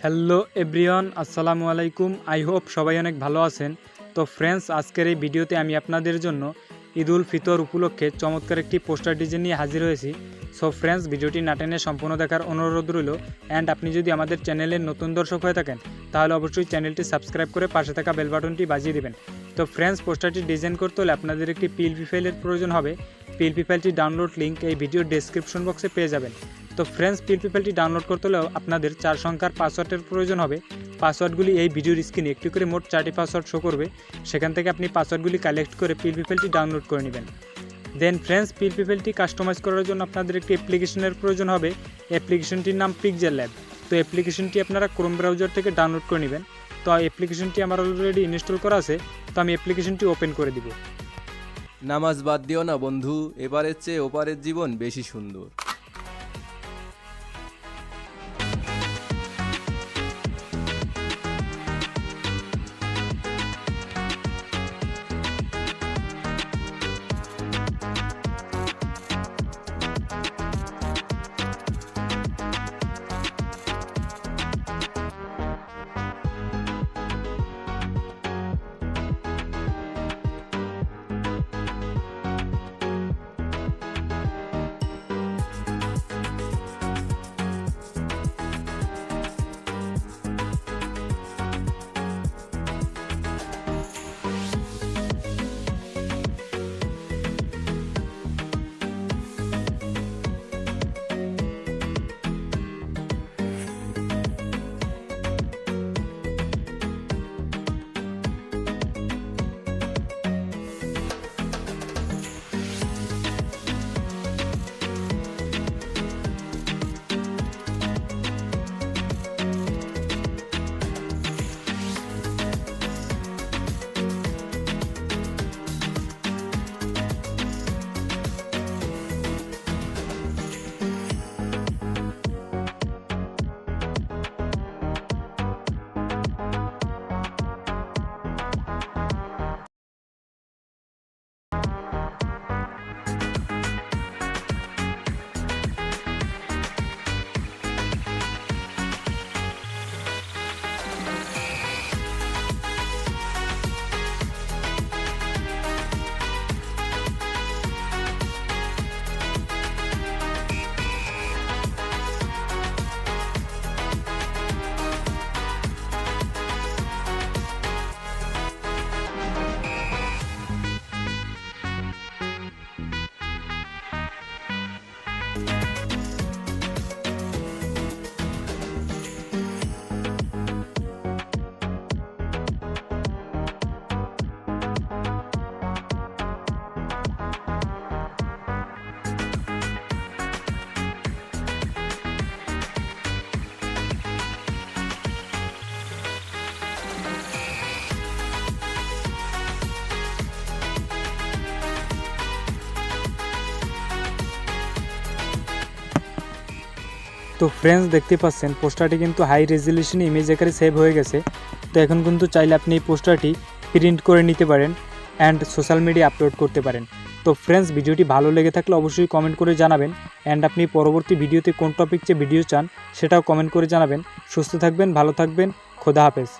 Hello everyone, আসসালামু আলাইকুম। I hope সবাই অনেক ভালো আছেন। তো ফ্রেন্ডস, আজকের এই ভিডিওতে আমি আপনাদের জন্য ঈদ-উল-ফিতর উপলক্ষে চমৎকার একটি পোস্টার ডিজাইন নিয়ে হাজির হয়েছি। সো ফ্রেন্ডস, ভিডিওটি না টেনে সম্পূর্ণ দেখার অনুরোধ রইল। অ্যান্ড আপনি যদি আমাদের চ্যানেলের নতুন দর্শক হয়ে থাকেন তাহলে অবশ্যই চ্যানেলটি সাবস্ক্রাইব করে পাশে থাকা বেল বাটনটি বাজিয়ে দেবেন। তো ফ্রেন্ডস, পোস্টারটি ডিজাইন করতে হলে আপনাদের একটি PLP ফাইলের প্রয়োজন হবে। PLP ফাইলটি ডাউনলোড লিঙ্ক এই ভিডিওর ডেসক্রিপশন বক্সে পেয়ে যাবেন। তো ফ্রেন্ডস, PLP ফাইলটি ডাউনলোড করতে হলেও আপনাদের 4 সংখ্যার পাসওয়ার্ডের প্রয়োজন হবে। পাসওয়ার্ডগুলি এই ভিডিওর স্ক্রিনে একটি করে মোট 4টি পাসওয়ার্ড শো করবে। সেখান থেকে আপনি পাসওয়ার্ডগুলি কালেক্ট করে PLP ফাইলটি ডাউনলোড করে নেবেন। দেন ফ্রেন্ডস, PLP ফাইলটি কাস্টমাইজ করার জন্য আপনাদের একটি অ্যাপ্লিকেশনের প্রয়োজন হবে। অ্যাপ্লিকেশনটির নাম Pixellab। তো অ্যাপ্লিকেশনটি আপনারা ক্রোম ব্রাউজার থেকে ডাউনলোড করে নেবেন। তো অ্যাপ্লিকেশনটি আমার অলরেডি ইনস্টল করা আছে, তো আমি অ্যাপ্লিকেশনটি ওপেন করে দিব। নামাজ বাদ দিও না বন্ধু, এবারের চেয়ে ওপারের জীবন বেশি সুন্দর। তো ফ্রেন্ডস, দেখতে পাচ্ছেন পোস্টারটি কিন্তু হাই রেজলিউশন ইমেজ আকারে সেভ হয়ে গেছে। তো এখন কিন্তু চাইলে আপনি এই পোস্টারটি প্রিন্ট করে নিতে পারেন অ্যান্ড সোশ্যাল মিডিয়া আপলোড করতে পারেন। তো ফ্রেন্ডস, ভিডিওটি ভালো লেগে থাকলে অবশ্যই কমেন্ট করে জানাবেন। অ্যান্ড আপনি পরবর্তী ভিডিওতে কোন টপিক চেয়ে ভিডিও চান সেটাও কমেন্ট করে জানাবেন। সুস্থ থাকবেন, ভালো থাকবেন, খোদা হাফেজ।